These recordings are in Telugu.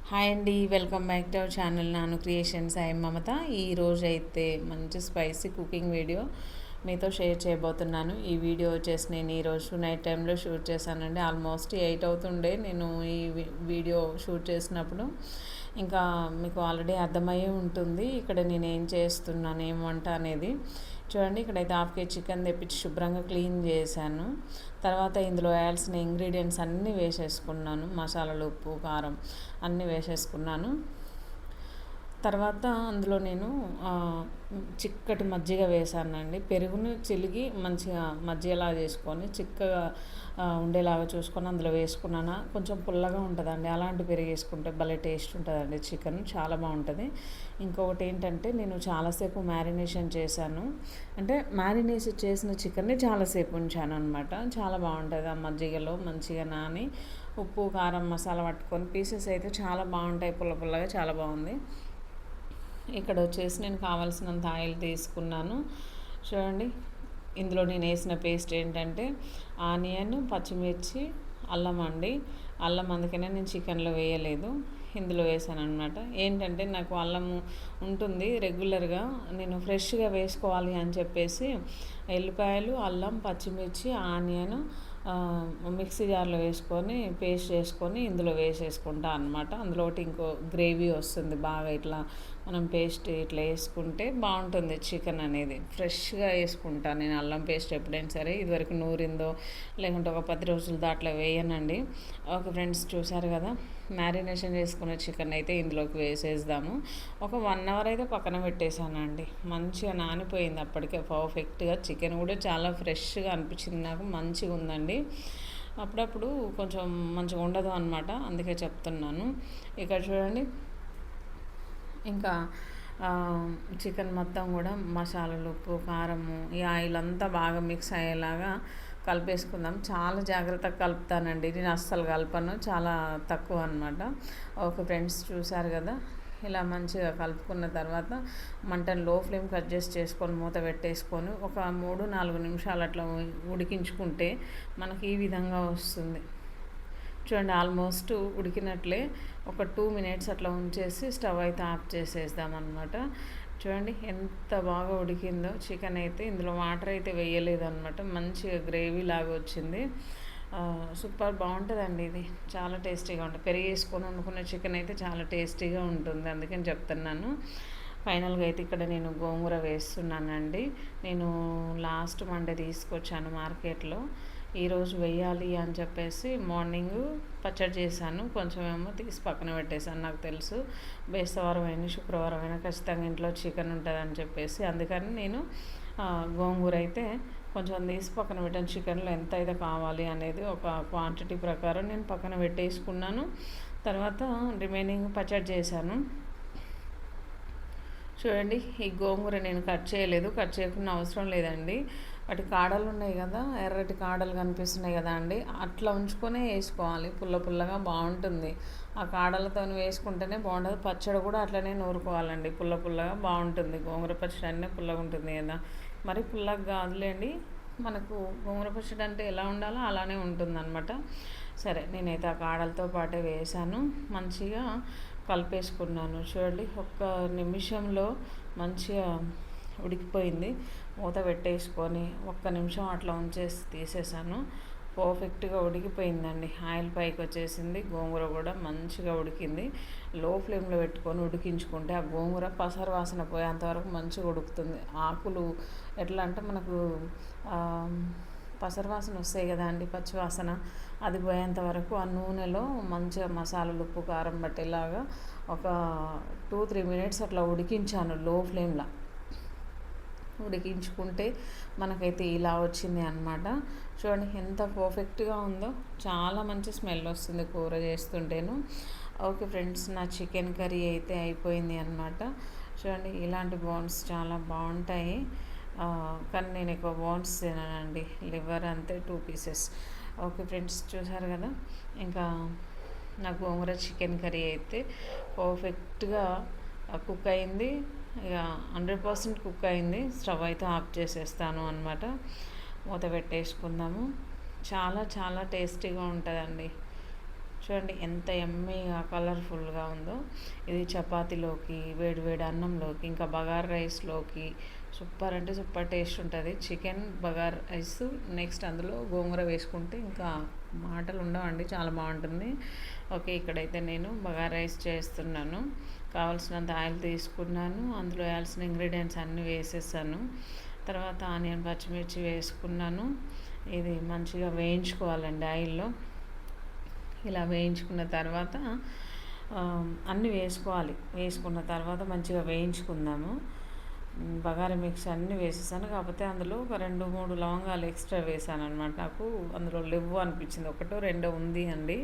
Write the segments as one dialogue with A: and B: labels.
A: హాయ్ అండి, welcome back to our channel నాను క్రియేషన్స్. ఐ మమత. ఈరోజు అయితే మంచి స్పైసీ కుకింగ్ వీడియో మీతో షేర్ చేయబోతున్నాను. ఈ వీడియో వచ్చేసి నేను ఈరోజు నైట్ టైంలో షూట్ చేశానండి. ఆల్మోస్ట్ 8 అవుతుండే నేను ఈ వీడియో షూట్ చేసినప్పుడు. ఇంకా మీకు ఆల్రెడీ అర్థమయ్యే ఉంటుంది ఇక్కడ నేను ఏం చేస్తున్నాను, ఏం వంట అనేది. చూడండి, ఇక్కడైతే హాఫ్ కేజీ చికెన్ తెప్పించి శుభ్రంగా క్లీన్ చేశాను. తర్వాత ఇందులో వేయాల్సిన ఇంగ్రీడియంట్స్ అన్నీ వేసేసుకున్నాను. మసాలాలు, ఉప్పు, కారం అన్నీ వేసేసుకున్నాను. తర్వాత అందులో నేను చిక్కటి మజ్జిగ వేసానండి. పెరుగును చిలిగి మంచిగా మజ్జిగలా చేసుకొని చిక్కగా ఉండేలాగా చూసుకొని అందులో వేసుకున్నాను. కొంచెం పుల్లగా ఉంటుందండి, అలాంటి పెరుగు వేసుకుంటే భలే టేస్ట్ ఉంటుందండి. చికెన్ చాలా బాగుంటుంది. ఇంకొకటి ఏంటంటే నేను చాలాసేపు మ్యారినేషన్ చేశాను. అంటే మ్యారినేషన్ చేసిన చికెన్ని చాలాసేపు ఉంచాను అనమాట. చాలా బాగుంటుంది ఆ మజ్జిగలో మంచిగా నాని ఉప్పు, కారం, మసాలా పట్టుకొని పీసెస్ అయితే చాలా బాగుంటాయి. పుల్ల పుల్లగా చాలా బాగుంది. ఇక్కడ వచ్చేసి నేను కావాల్సినంత ఆయిల్ తీసుకున్నాను. చూడండి, ఇందులో నేను వేసిన పేస్ట్ ఏంటంటే ఆనియన్, పచ్చిమిర్చి, అల్లం అండి. అల్లం అందుకనే నేను చికెన్లో వేయలేదు, ఇందులో వేసాను అనమాట. ఏంటంటే నాకు అల్లము ఉంటుంది రెగ్యులర్గా, నేను ఫ్రెష్గా వేసుకోవాలి అని చెప్పేసి ఎల్లిపాయలు, అల్లం, పచ్చిమిర్చి, ఆనియన్ మిక్సీ జార్లో వేసుకొని పేస్ట్ చేసుకొని ఇందులో వేసేసుకుంటా అనమాట. అందులో ఒకటి ఇంకో గ్రేవీ వస్తుంది బాగా. ఇట్లా మనం పేస్ట్ ఇట్లా వేసుకుంటే బాగుంటుంది చికెన్ అనేది. ఫ్రెష్గా వేసుకుంటాను నేను అల్లం పేస్ట్ ఎప్పుడైనా సరే. ఇదివరకు నూరిందో లేకుంటే ఒక 10 రోజులు దాంట్లో వేయనండి. ఓకే ఫ్రెండ్స్, చూసారు కదా, మ్యారినేషన్ చేసుకున్న చికెన్ అయితే ఇందులోకి వేసేద్దాము. ఒక 1 అవర్ అయితే పక్కన పెట్టేశానండి. మంచిగా నానిపోయింది అప్పటికే పర్ఫెక్ట్గా. చికెన్ కూడా చాలా ఫ్రెష్గా అనిపించింది నాకు, మంచిగా ఉందండి. అప్పుడప్పుడు కొంచెం మంచిగా ఉండదు అనమాట, అందుకే చెప్తున్నాను. ఇక్కడ చూడండి, ఇంకా చికెన్ మొత్తం కూడా మసాలాలు, ఉప్పు, కారము, ఈ ఆయిల్ అంతా బాగా మిక్స్ అయ్యేలాగా కలిపేసుకుందాం. చాలా జాగ్రత్తగా కలుపుతానండి, నేను అస్సలు కలపను, చాలా తక్కువ అనమాట. ఓకే ఫ్రెండ్స్, చూసారు కదా, ఇలా మంచిగా కలుపుకున్న తర్వాత మంటను లో ఫ్లేమ్కి అడ్జస్ట్ చేసుకొని మూత పెట్టేసుకొని ఒక 3-4 నిమిషాలు అట్లా ఉడికించుకుంటే మనకి ఈ విధంగా వస్తుంది. చూడండి, ఆల్మోస్ట్ ఉడికినట్లే. ఒక 2 మినిట్స్ అట్లా ఉంచేసి స్టవ్ అయితే ఆఫ్ చేసేద్దామన్నమాట. చూడండి ఎంత బాగా ఉడికిందో చికెన్ అయితే. ఇందులో వాటర్ అయితే వేయలేదన్నమాట, మంచిగా గ్రేవీ లాగా వచ్చింది. సూపర్ బాగుంటుందండి ఇది, చాలా టేస్టీగా ఉంటుంది. పెరుగు వేసుకొని వండుకున్న చికెన్ అయితే చాలా టేస్టీగా ఉంటుంది, అందుకని చెప్తున్నాను. ఫైనల్గా అయితే ఇక్కడ నేను గోంగూర వేస్తున్నానండి. నేను లాస్ట్ మండే తీసుకొచ్చాను మార్కెట్లో. ఈరోజు వేయాలి అని చెప్పేసి మార్నింగ్ పచ్చడి చేశాను. కొంచెం ఏమో తీసి పక్కన పెట్టేశాను. నాకు తెలుసు బేస్తవారం అయినా శుక్రవారం అయినా ఖచ్చితంగా ఇంట్లో చికెన్ ఉంటుందని చెప్పేసి, అందుకని నేను గోంగూర అయితే కొంచెం తీసి పక్కన పెట్టాను. చికెన్లో ఎంత అయితే కావాలి అనేది ఒక క్వాంటిటీ ప్రకారం నేను పక్కన పెట్టేసుకున్నాను. తర్వాత రిమైనింగ్ పచ్చడి చేశాను. చూడండి, ఈ గోంగూర నేను కట్ చేయలేదు, కట్ చేయకుండా అవసరం లేదండి. వాటి కాడలు ఉన్నాయి కదా, ఎర్రటి కాడలు కనిపిస్తున్నాయి కదా అండి, అట్లా ఉంచుకొనే వేసుకోవాలి. పుల్ల పుల్లగా బాగుంటుంది. ఆ కాడలతో వేసుకుంటేనే బాగుంటుంది. పచ్చడి కూడా అట్లనే నూరుకోవాలండి, పుల్ల పుల్లగా బాగుంటుంది. గోంగూర పచ్చడి అన్నీ పుల్లగా ఉంటుంది కదా, మరి పుల్లగా కాదులేండి. మనకు గోంగూర పచ్చడి అంటే ఎలా ఉండాలో అలానే ఉంటుందన్నమాట. సరే, నేనైతే ఆ కాడలతో పాటే వేసాను, మంచిగా కలిపేసుకున్నాను. చూడండి, ఒక్క నిమిషంలో మంచిగా ఉడికిపోయింది. మూత పెట్టేసుకొని ఒక్క నిమిషం అట్లా ఉంచేసి తీసేసాను. పర్ఫెక్ట్గా ఉడికిపోయిందండి. ఆయిల్ పైకి వచ్చేసింది. గోంగూర కూడా మంచిగా ఉడికింది. లో ఫ్లేమ్లో పెట్టుకొని ఉడికించుకుంటే ఆ గోంగూర పసరు వాసన పోయేంతవరకు మంచిగా ఉడుకుతుంది. ఆకులు ఎట్లా అంటే మనకు పసరు వాసన వస్తాయి కదా అండి, పచ్చివాసన, అది పోయేంత వరకు ఆ నూనెలో మంచిగా మసాలాలు, ఉప్పు, కారం పట్టేలాగా ఒక 2-3 మినిట్స్ అట్లా ఉడికించాను లో ఫ్లేమ్లో. ఉడికించుకుంటే మనకైతే ఇలా వచ్చింది అనమాట. చూడండి ఎంత పర్ఫెక్ట్గా ఉందో, చాలా మంచి స్మెల్ వస్తుంది కూర చేస్తుంటేను. ఓకే ఫ్రెండ్స్, నా చికెన్ కర్రీ అయితే అయిపోయింది అనమాట. చూడండి, ఇలాంటి బోన్స్ చాలా బాగుంటాయి, కానీ నేను ఎక్కువ బోన్స్ తినానండి, లివర్ అంతే 2 పీసెస్. ఓకే ఫ్రెండ్స్, చూసారు కదా, ఇంకా నా గోంగూర చికెన్ కర్రీ అయితే పర్ఫెక్ట్గా కుక్ అయింది. ఇక 100% కుక్ అయింది. స్టవ్ అయితే ఆఫ్ చేసేస్తాను అనమాట. మూత పెట్టేసుకుందాము. చాలా చాలా టేస్టీగా ఉంటుందండి. చూడండి ఎంత యమ్మీగా కలర్ఫుల్గా ఉందో. ఇది చపాతీలోకి, వేడి వేడి అన్నంలోకి, ఇంకా బగార్ రైస్లోకి సూపర్ అంటే సూపర్ టేస్ట్ ఉంటుంది. చికెన్ బగార్ రైస్, నెక్స్ట్ అందులో గోంగూర వేసుకుంటే ఇంకా మాటలు ఉండవండి, చాలా బాగుంటుంది. ఓకే, ఇక్కడైతే నేను బగార్ రైస్ చేస్తున్నాను. కావాల్సినంత ఆయిల్ తీసుకున్నాను, అందులో వేయాల్సిన ఇంగ్రీడియంట్స్ అన్నీ వేసేసాను. తర్వాత ఆనియన్, పచ్చిమిర్చి వేసుకున్నాను. ఇది మంచిగా వేయించుకోవాలండి ఆయిల్లో. ఇలా వేయించుకున్న తర్వాత అన్నీ వేసుకోవాలి. వేసుకున్న తర్వాత మంచిగా వేయించుకుందాము. బగారా మిక్స్ అన్నీ వేసేసాను, కాకపోతే అందులో ఒక 2-3 లవంగాలు ఎక్స్ట్రా వేసాను అనమాట. నాకు అందులో లేవు అనిపించింది, ఒకటో రెండో ఉంది అండి.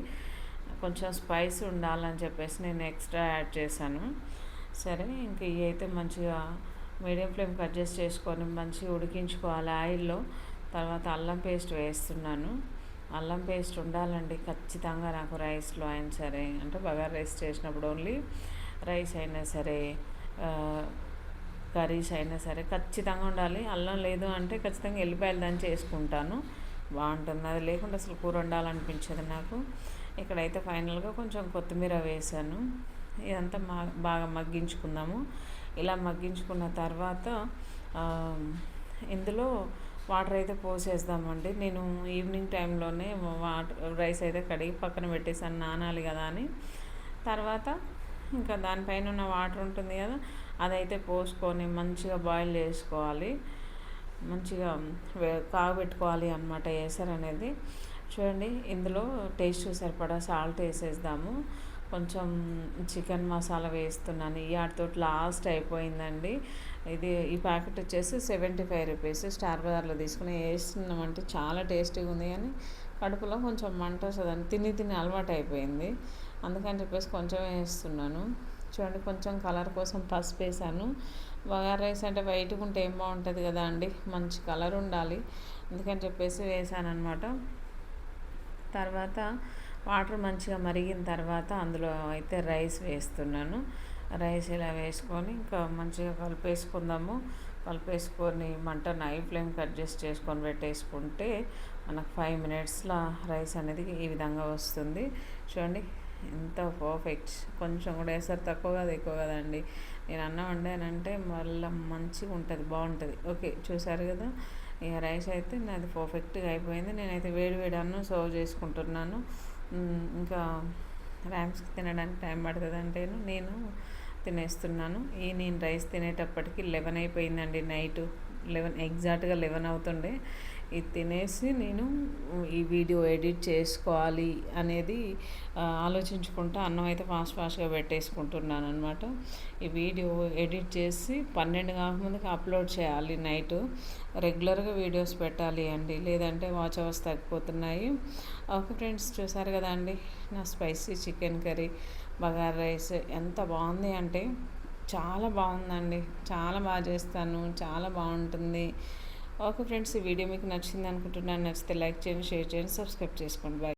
A: కొంచెం స్పైస్ ఉండాలని చెప్పేసి నేను ఎక్స్ట్రా యాడ్ చేశాను. సరే, ఇంక ఇవి అయితే మంచిగా మీడియం ఫ్లేమ్కి అడ్జస్ట్ చేసుకొని మంచిగా ఉడికించుకోవాలి ఆయిల్లో. తర్వాత అల్లం పేస్ట్ వేస్తున్నాను. అల్లం పేస్ట్ ఉండాలండి ఖచ్చితంగా, నాకు రైస్లో అయినా సరే, అంటే బగారా రైస్ చేసినప్పుడు ఓన్లీ రైస్ అయినా సరే, కర్రీస్ అయినా సరే ఖచ్చితంగా ఉండాలి. అల్లం లేదు అంటే ఖచ్చితంగా ఎల్లిపాయలు దంచి చేసుకుంటాను, బాగుంటుంది. అది లేకుండా అసలు కూర వండాలనిపించదు నాకు. ఇక్కడైతే ఫైనల్గా కొంచెం కొత్తిమీర వేసాను. ఇదంతా బాగా మగ్గించుకుందాము. ఇలా మగ్గించుకున్న తర్వాత ఇందులో వాటర్ అయితే పోసేద్దామండి. నేను ఈవినింగ్ టైంలోనే రైస్ అయితే కడిగి పక్కన పెట్టేసాను, నానాలి కదా అని. తర్వాత ఇంకా దానిపైన ఉన్న వాటర్ ఉంటుంది కదా, అదైతే పోసుకొని మంచిగా బాయిల్ చేసుకోవాలి, మంచిగా కాగబెట్టుకోవాలి అన్నమాట ఎసరు అనేది. చూడండి, ఇందులో టేస్ట్ సరిపడా సాల్ట్ వేసేద్దాము. కొంచెం చికెన్ మసాలా వేస్తున్నాను. ఈ ఆటతో లాస్ట్ అయిపోయిందండి. ఈ ప్యాకెట్ వచ్చేసి 75 రూపీస్. స్టార్ బజార్లో తీసుకుని వేస్తున్నామంటే చాలా టేస్టీగా ఉంది, కానీ కడుపులో కొంచెం మంట వస్తుందని తిని అలవాటు అయిపోయింది. అందుకని చెప్పేసి కొంచెం వేస్తున్నాను. చూడండి, కొంచెం కలర్ కోసం పసుపు వేసాను. బగారా రైస్ అంటే వైట్గా ఉంటే ఏం బాగుంటుంది కదా అండి, మంచి కలర్ ఉండాలి, అందుకని చెప్పేసి వేసాను అనమాట. తర్వాత వాటర్ మంచిగా మరిగిన తర్వాత అందులో అయితే రైస్ వేస్తున్నాను. రైస్ ఇలా వేసుకొని ఇంకా మంచిగా కలిపేసుకుందాము. కలిపేసుకొని మంట హై ఫ్లేమ్కి అడ్జస్ట్ చేసుకొని పెట్టేసుకుంటే మనకు 5 మినిట్స్లో రైస్ అనేది ఈ విధంగా వస్తుంది. చూడండి ఎంత పర్ఫెక్ట్. కొంచెం కూడా వేసారు, తక్కువ కాదు ఎక్కువ కదండి. నేను అన్నం వండానంటే మళ్ళీ మంచిగా ఉంటుంది, బాగుంటుంది. ఓకే, చూసారు కదా, ఇక రైస్ అయితే నాది పర్ఫెక్ట్గా అయిపోయింది. నేనైతే వేడి వేడి అన్నం సర్వ్ చేసుకుంటున్నాను. ఇంకా ర్యామ్స్కి తినడానికి టైం పడుతుంది అంటే నేను తినేస్తున్నాను. నేను రైస్ తినేటప్పటికి 11 అయిపోయిందండి, నైట్ 11 ఎగ్జాక్ట్గా 11 అవుతుండే. ఇది తినేసి నేను ఈ వీడియో ఎడిట్ చేసుకోవాలి అనేది ఆలోచించుకుంటూ అన్నం అయితే ఫాస్ట్గా పెట్టేసుకుంటున్నాను అనమాట. ఈ వీడియో ఎడిట్ చేసి 12 కాకముందుకు అప్లోడ్ చేయాలి నైట్. రెగ్యులర్గా వీడియోస్ పెట్టాలి అండి, లేదంటే వాచ్ అవర్స్ తగ్గిపోతున్నాయి. ఓకే ఫ్రెండ్స్, చూసారు కదా అండి నా spicy chicken curry, bagara rice ఎంత బాగుంది అంటే చాలా బాగుందండి. చాలా బాగా చేస్తాను, చాలా బాగుంటుంది. ఓకే ఫ్రెండ్స్, ఈ వీడియో మీకు నచ్చింది అనుకుంటున్నాను. నచ్చితే లైక్ చేయండి, షేర్ చేయండి, సబ్స్క్రైబ్ చేసుకోండి. బాయ్.